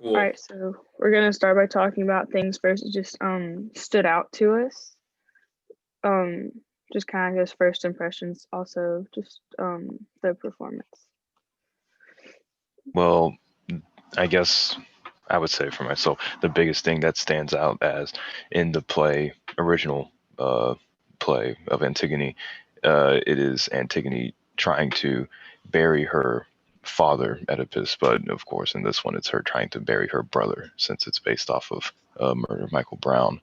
All Cool. right, so we're gonna start by talking about things first that just stood out to us. Um, just kind of as first impressions, also just the performance. Well, I guess I would say for myself, the biggest thing that stands out as in the original play of Antigone, it is Antigone trying to bury her father, Oedipus, but of course in this one it's her trying to bury her brother, since it's based off of Murder of Michael Brown.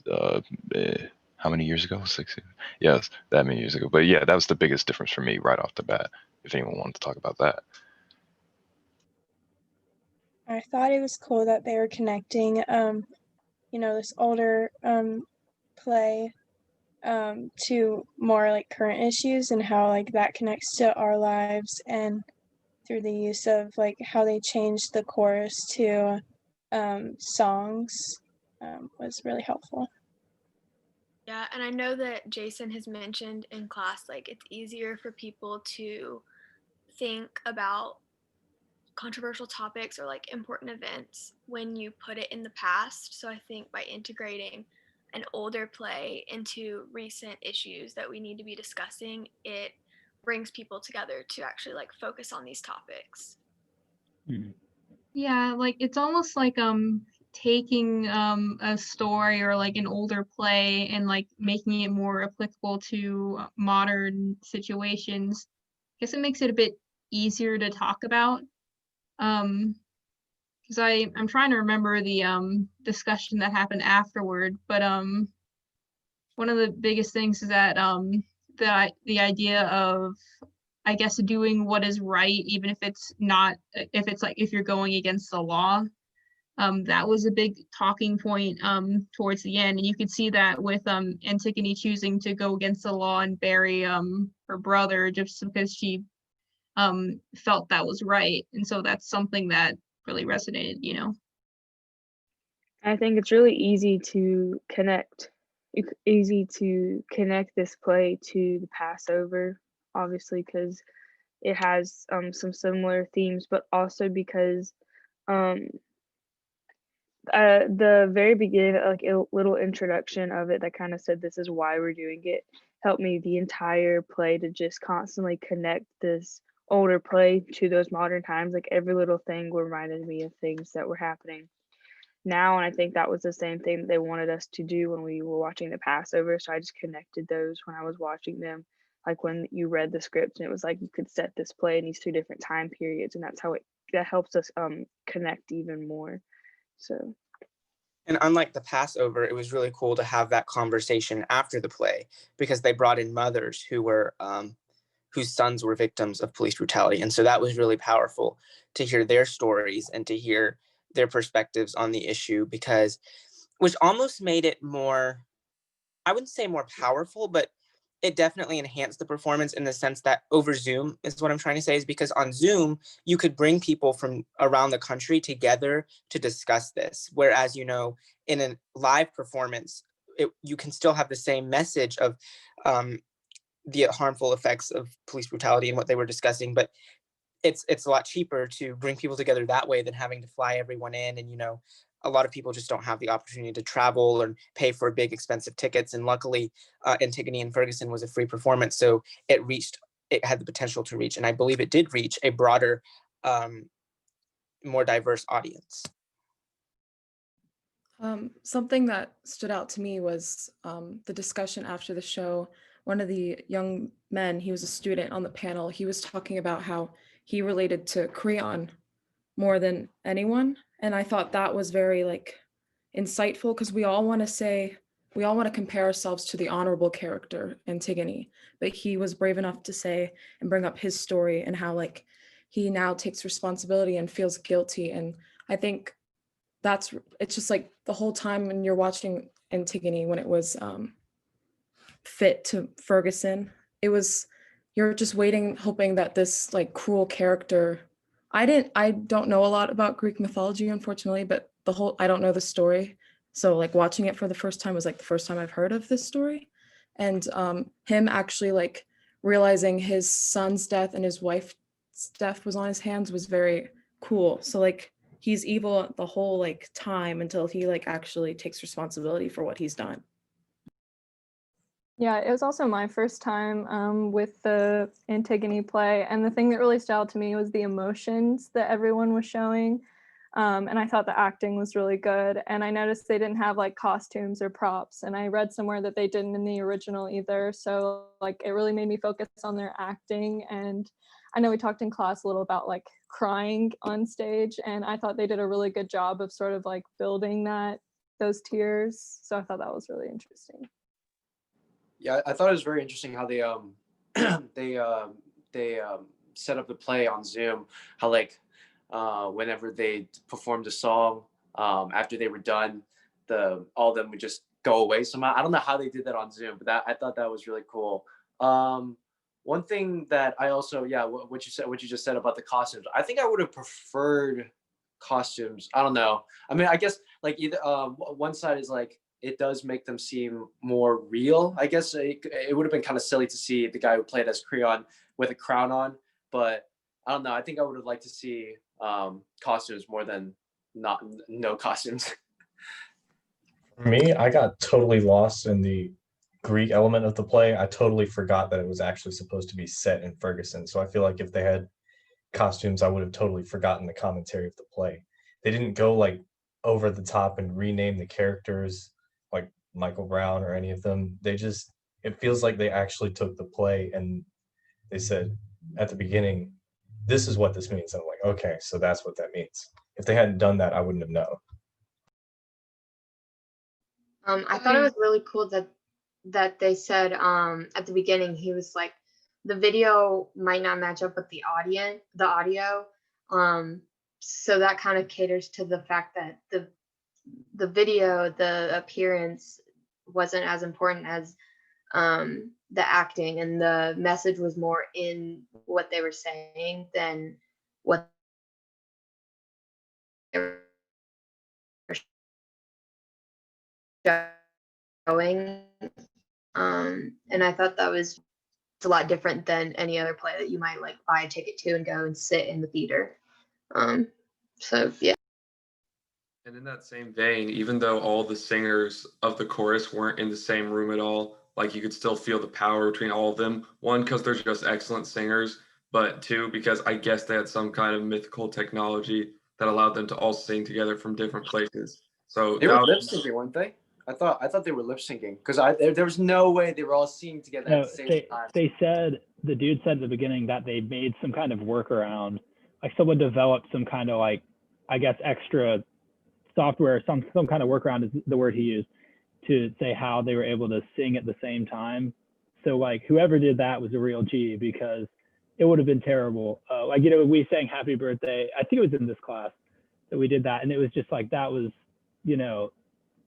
Uh, eh, how many years ago? 6 years? Yes, that many years ago. But yeah, that was the biggest difference for me right off the bat, if anyone wanted to talk about that. I thought it was cool that they were connecting, this older play to more like current issues and how like that connects to our lives, and through the use of like how they changed the chorus to songs was really helpful. Yeah, and I know that Jason has mentioned in class, like it's easier for people to think about controversial topics or like important events when you put it in the past. So I think by integrating an older play into recent issues that we need to be discussing, it brings people together to actually like focus on these topics. Yeah, like it's almost like taking a story or like an older play and like making it more applicable to modern situations. I guess it makes it a bit easier to talk about. Because I'm trying to remember the discussion that happened afterward, but one of the biggest things is that the idea of, I guess, doing what is right, even if it's not, if you're going against the law. That was a big talking point towards the end, and you could see that with Antigone choosing to go against the law and bury her brother just because she felt that was right. And so that's something that really resonated. I think it's really easy to connect this play to the Passover, obviously, because it has some similar themes, but also because the very beginning, like a little introduction of it that kind of said this is why we're doing it, helped me the entire play to just constantly connect this older play to those modern times. Like every little thing reminded me of things that were happening now, and I think that was the same thing that they wanted us to do when we were watching the Passover. So I just connected those when I was watching them, like when you read the script and it was like you could set this play in these two different time periods, and that's how that helps us connect even more. So, and unlike the Passover, it was really cool to have that conversation after the play, because they brought in mothers who were whose sons were victims of police brutality, and so that was really powerful to hear their stories and to hear their perspectives on the issue, because which almost made it more, I wouldn't say more powerful, but it definitely enhanced the performance in the sense that over Zoom is what I'm trying to say, is because on Zoom, you could bring people from around the country together to discuss this. Whereas, in a live performance, you can still have the same message of the harmful effects of police brutality and what they were discussing, but it's a lot cheaper to bring people together that way than having to fly everyone in. And, a lot of people just don't have the opportunity to travel or pay for big expensive tickets. And luckily, Antigone and Ferguson was a free performance. So it had the potential to reach, and I believe it did reach a broader, more diverse audience. Something that stood out to me was the discussion after the show. One of the young men, he was a student on the panel, he was talking about how he related to Creon more than anyone. And I thought that was very insightful, because we all want to compare ourselves to the honorable character, Antigone, but he was brave enough to say and bring up his story and how he now takes responsibility and feels guilty. And I think it's just like the whole time when you're watching Antigone, when it was fit to Ferguson, you're just waiting, hoping that this cruel character, I don't know a lot about Greek mythology, unfortunately, but I don't know the story. So watching it for the first time was the first time I've heard of this story. And him actually realizing his son's death and his wife's death was on his hands was very cool. So he's evil the whole like time until he like actually takes responsibility for what he's done. Yeah, it was also my first time with the Antigone play, and the thing that really stood out to me was the emotions that everyone was showing. And I thought the acting was really good, and I noticed they didn't have like costumes or props, and I read somewhere that they didn't in the original either, so like it really made me focus on their acting. And I know we talked in class a little about like crying on stage, and I thought they did a really good job of sort of like building those tears, so I thought that was really interesting. Yeah, I thought it was very interesting how they set up the play on Zoom. How like whenever they performed a song, after they were done, all of them would just go away somehow. I don't know how they did that on Zoom, but I thought that was really cool. One thing that I also, yeah, what you just said about the costumes, I think I would have preferred costumes. I don't know. I mean, I guess like either one side is like, it does make them seem more real. I guess it would have been kind of silly to see the guy who played as Creon with a crown on, but I don't know. I think I would have liked to see costumes more than no costumes. For me, I got totally lost in the Greek element of the play. I totally forgot that it was actually supposed to be set in Ferguson. So I feel like if they had costumes, I would have totally forgotten the commentary of the play. They didn't go like over the top and rename the characters like Michael Brown or any of them. It feels like they actually took the play and they said at the beginning, this is what this means. And I'm like, okay, so that's what that means. If they hadn't done that, I wouldn't have known. I thought it was really cool that they said at the beginning, he was like, the video might not match up with the audio. So that kind of caters to the fact that the video, the appearance wasn't as important as the acting, and the message was more in what they were saying than what they were showing. And I thought that was a lot different than any other play that you might like buy a ticket to and go and sit in the theater. So yeah. And in that same vein, even though all the singers of the chorus weren't in the same room at all, like you could still feel the power between all of them. One, because they're just excellent singers, but two, because I guess they had some kind of mythical technology that allowed them to all sing together from different places. So they were lip syncing, weren't they? I thought they were lip syncing because there was no way they were all singing together at the same time. They said, the dude said at the beginning that they made some kind of workaround, like someone developed some kind of like, I guess, extra software, some kind of workaround is the word he used, to say how they were able to sing at the same time. So like whoever did that was a real G, because it would have been terrible. Like, you know, we sang Happy Birthday, I think it was in this class that we did that, and it was just like, that was, you know,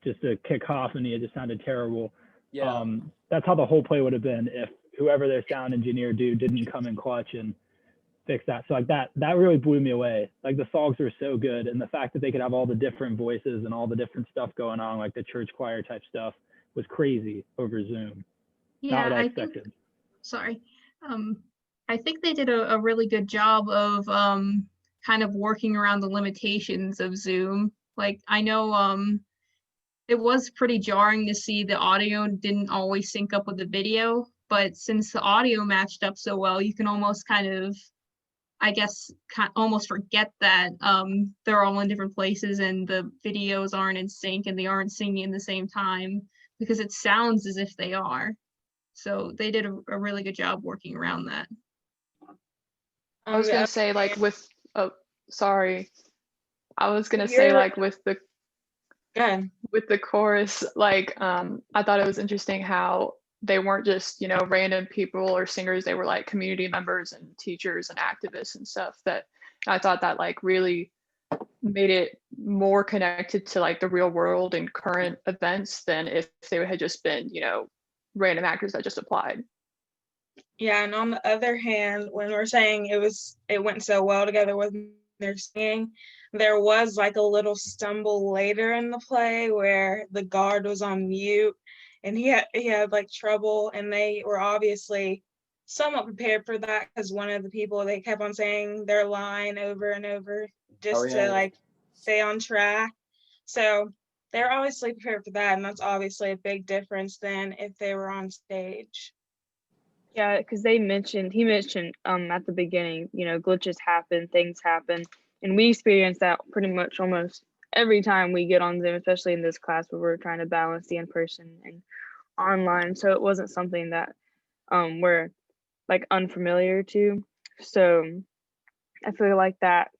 just a cacophony. It just sounded terrible. Yeah. That's how the whole play would have been if whoever their sound engineer dude didn't come in clutch and fix that. So like that really blew me away. Like the songs were so good, and the fact that they could have all the different voices and all the different stuff going on, like the church choir type stuff, was crazy over Zoom. Yeah, Not what I expected. I think they did a really good job of kind of working around the limitations of Zoom. Like I know it was pretty jarring to see the audio didn't always sync up with the video, but since the audio matched up so well, you can almost kind of, I guess, almost forget that they're all in different places and the videos aren't in sync and they aren't singing at the same time, because it sounds as if they are. So they did a really good job working around that. I was gonna say like with, oh, sorry. I was gonna say like with the chorus, like I thought it was interesting how they weren't just, you know, random people or singers. They were like community members and teachers and activists and stuff. That I thought that like really made it more connected to like the real world and current events than if they had just been, you know, random actors that just applied. Yeah, and on the other hand, when we're saying it went so well together with their singing, there was like a little stumble later in the play where the guard was on mute and he had like trouble, and they were obviously somewhat prepared for that because one of the people, they kept on saying their line over and over just to like stay on track. So they're obviously prepared for that, and that's obviously a big difference than if they were on stage. Yeah, because he mentioned at the beginning, glitches happen, things happen, and we experience that pretty much almost every time we get on Zoom, especially in this class where we're trying to balance the in-person and online. So it wasn't something that we're like unfamiliar to. So I feel like that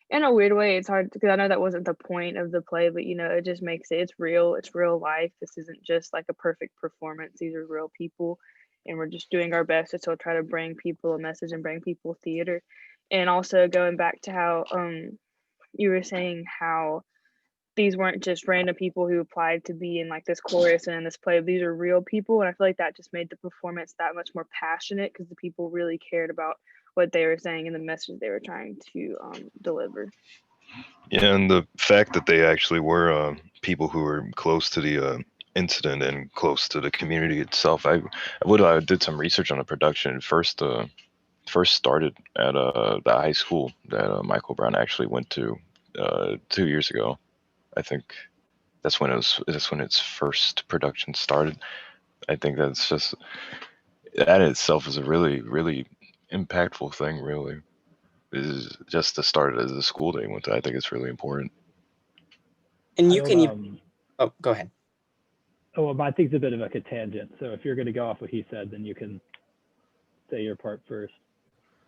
in a weird way, it's hard because I know that wasn't the point of the play, but it just makes it's real. It's real life. This isn't just like a perfect performance. These are real people, and we're just doing our best to still try to bring people a message and bring people theater. And also going back to how you were saying how these weren't just random people who applied to be in like this chorus and in this play. These are real people, and I feel like that just made the performance that much more passionate because the people really cared about what they were saying and the message they were trying to deliver. Yeah, and the fact that they actually were people who were close to the incident and close to the community itself. I did some research on the production. It first started at the high school that Michael Brown actually went to 2 years ago. I think that's when its first production started. I think that's just that in itself is a really, really impactful thing. Really, is just to start as a school they went to. I think it's really important. And you can even. Oh, go ahead. Oh, well, I think it's a bit of like a tangent. So if you're going to go off what he said, then you can say your part first.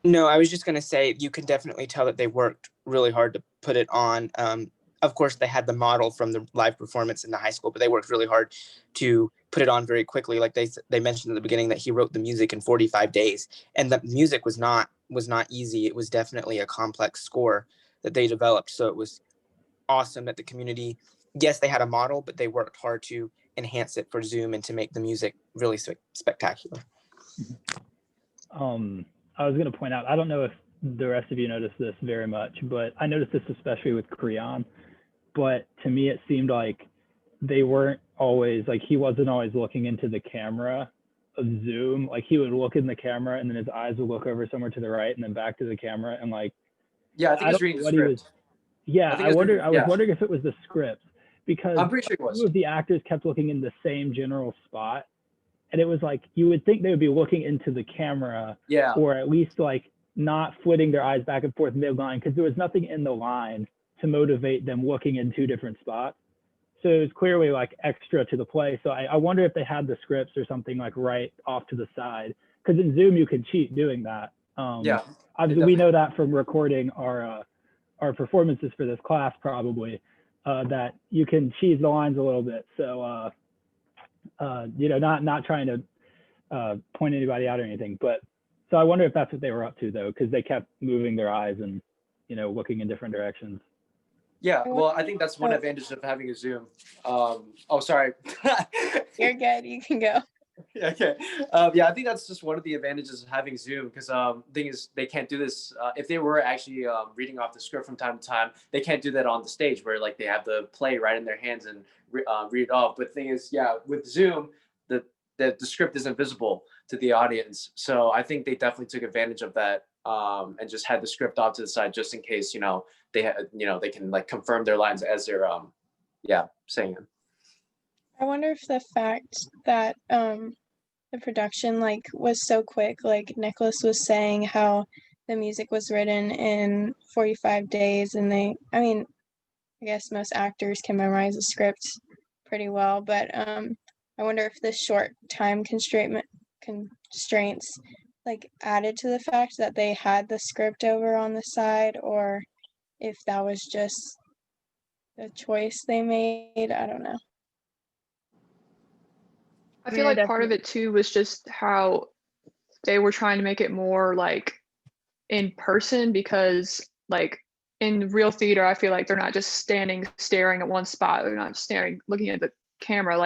No, I was just going to say you can definitely tell that they worked really hard to put it on. Of course, they had the model from the live performance in the high school, but they worked really hard to put it on very quickly. Like they mentioned at the beginning that he wrote the music in 45 days, and the music was not easy. It was definitely a complex score that they developed. So it was awesome that the community, yes, they had a model, but they worked hard to enhance it for Zoom and to make the music really spectacular. I was going to point out, I don't know if the rest of you noticed this very much, but I noticed this especially with Creon. But to me, it seemed like they weren't always, like he wasn't always looking into the camera of Zoom. Like he would look in the camera and then his eyes would look over somewhere to the right and then back to the camera. And like, yeah, I think he's reading the script. I was wondering if it was the script, because I'm pretty sure it was. Two of the actors kept looking in the same general spot. And it was like, you would think they would be looking into the camera, yeah, or at least like not flitting their eyes back and forth mid-line, because there was nothing in the line to motivate them looking in two different spots. So it was clearly like extra to the play. So I wonder if they had the scripts or something like right off to the side, because in Zoom you could cheat doing that. Yeah, obviously we know that from recording our performances for this class, probably that you can cheese the lines a little bit. So not trying to point anybody out or anything, but so I wonder if that's what they were up to though, because they kept moving their eyes and looking in different directions. Yeah, well, I think that's one advantage of having a Zoom. Oh, sorry. You're good. You can go. Okay. Yeah, I think that's just one of the advantages of having Zoom, because the thing is, they can't do this if they were actually reading off the script from time to time. They can't do that on the stage where like they have the play right in their hands and read it off. But the thing is, yeah, with Zoom, the script isn't visible to the audience. So I think they definitely took advantage of that and just had the script off to the side just in case they can like confirm their lines as they're saying them. I wonder if the fact that the production was so quick, like Nicholas was saying, how the music was written in 45 days, and I guess most actors can memorize a script pretty well, but I wonder if the short time constraints added to the fact that they had the script over on the side, or if that was just the choice they made. I don't know. I feel like part of it too was just how they were trying to make it more like in person, because like in real theater, I feel like they're not just staring at one spot. They're not just looking at the camera.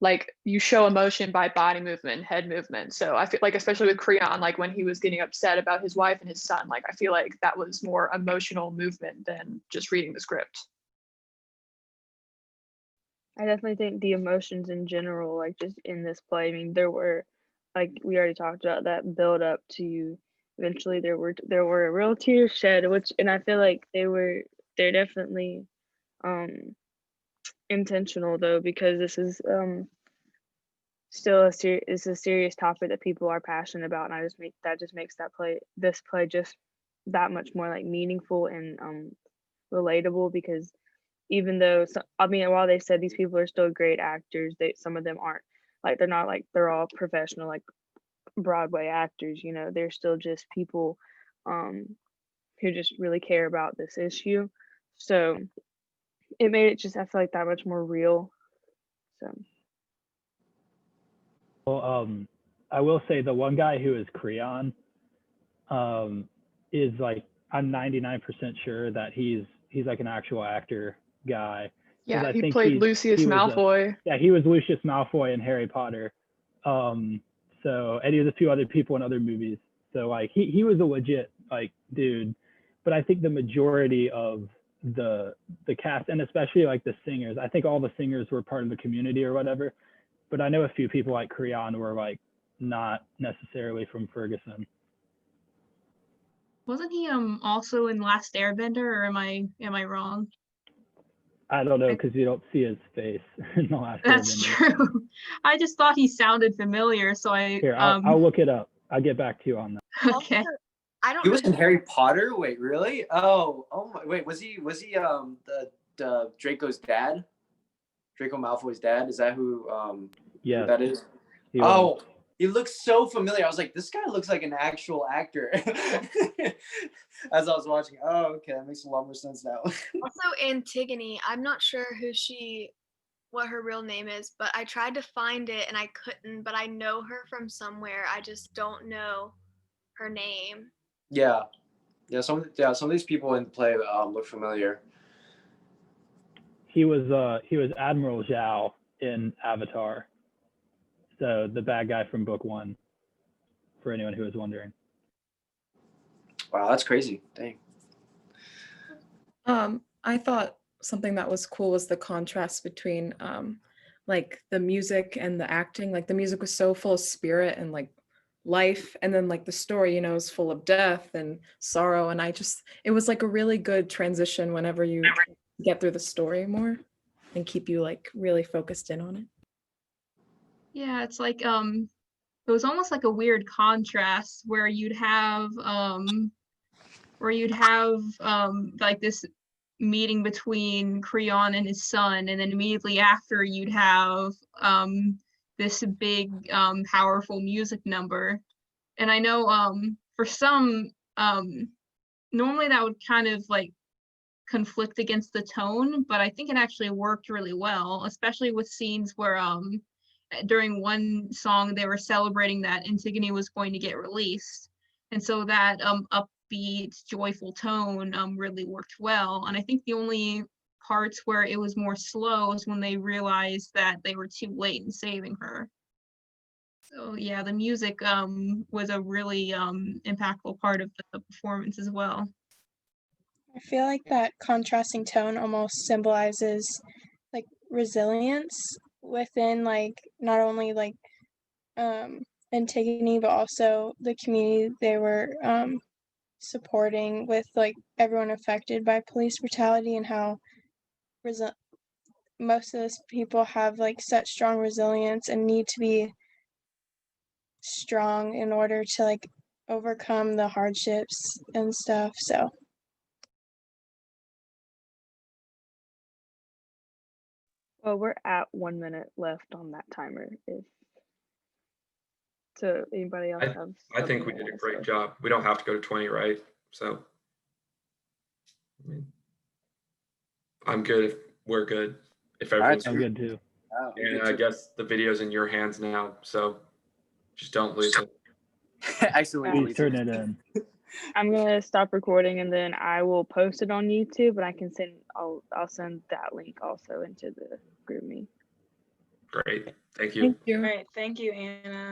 Like you show emotion by body movement, head movement. So I feel like, especially with Creon, like when he was getting upset about his wife and his son, like I feel like that was more emotional movement than just reading the script. I definitely think the emotions in general, like just in this play, there were, like we already talked about, that build up to eventually there were real tears shed, and I feel like they're definitely intentional though, because this is still it's a serious topic that people are passionate about, and that just makes this play just that much more like meaningful and relatable, because even though while they said these people are still great actors, some of them aren't, like they're all professional like Broadway actors, they're still just people who just really care about this issue. So it made it just, I feel like, that much more real. So well, I will say the one guy who is Creon is like, I'm 99% sure that he's like an actual actor guy. Yeah, I he think played Lucius Malfoy. Yeah, he was Lucius Malfoy in Harry Potter. So, and he was a few other people in other movies. So like he was a legit like dude. But I think the majority of the cast, and especially like the singers, I think all the singers were part of the community or whatever. But I know a few people like Creon were like not necessarily from Ferguson. Wasn't he also in Last Airbender, or am I wrong? I don't know, because you don't see his face in the Last That's Airbender. true. I just thought he sounded familiar, so I'll look it up. I'll get back to you on that. Okay. Also, I don't He know. was in Harry Potter? Wait, really? Oh my, wait, was he the Draco's dad? Draco Malfoy's dad? Is that who Yeah, that is? He looks so familiar. I was like, this guy looks like an actual actor. As I was watching, okay, that makes a lot more sense now. Also, Antigone, I'm not sure what her real name is, but I tried to find it and I couldn't, but I know her from somewhere. I just don't know her name. Yeah. Some of these people in the play look familiar. He was Admiral Zhao in Avatar. So the bad guy from book 1, for anyone who was wondering. Wow, that's crazy. Dang. I thought something that was cool was the contrast between like the music and the acting. Like the music was so full of spirit and like life, and then like the story, is full of death and sorrow, and it was like a really good transition whenever you get through the story more and keep you like really focused in on it. Yeah, it's like it was almost like a weird contrast where you'd have like this meeting between Creon and his son, and then immediately after you'd have this big powerful music number. And I know for some normally that would kind of like conflict against the tone, but I think it actually worked really well, especially with scenes where during one song they were celebrating that Antigone was going to get released, and so that upbeat joyful tone really worked well. And I think the only parts where it was more slow is when they realized that they were too late in saving her. So yeah, the music was a really impactful part of the performance as well. I feel like that contrasting tone almost symbolizes like resilience within like not only like Antigone, but also the community they were supporting, with like everyone affected by police brutality, and how most of those people have like such strong resilience and need to be strong in order to like overcome the hardships and stuff. So well, we're at 1 minute left on that timer. So anybody else have? I think we did a great job. We don't have to go to 20, right? So I'm good if we're good. If everyone's I'm good too. And I guess the video's in your hands now, so just don't lose it. Excellent. Turn it in. I'm gonna stop recording and then I will post it on YouTube, and I can I'll send that link also into the group me. Great. Thank you. Thank you. All right. Thank you, Anna.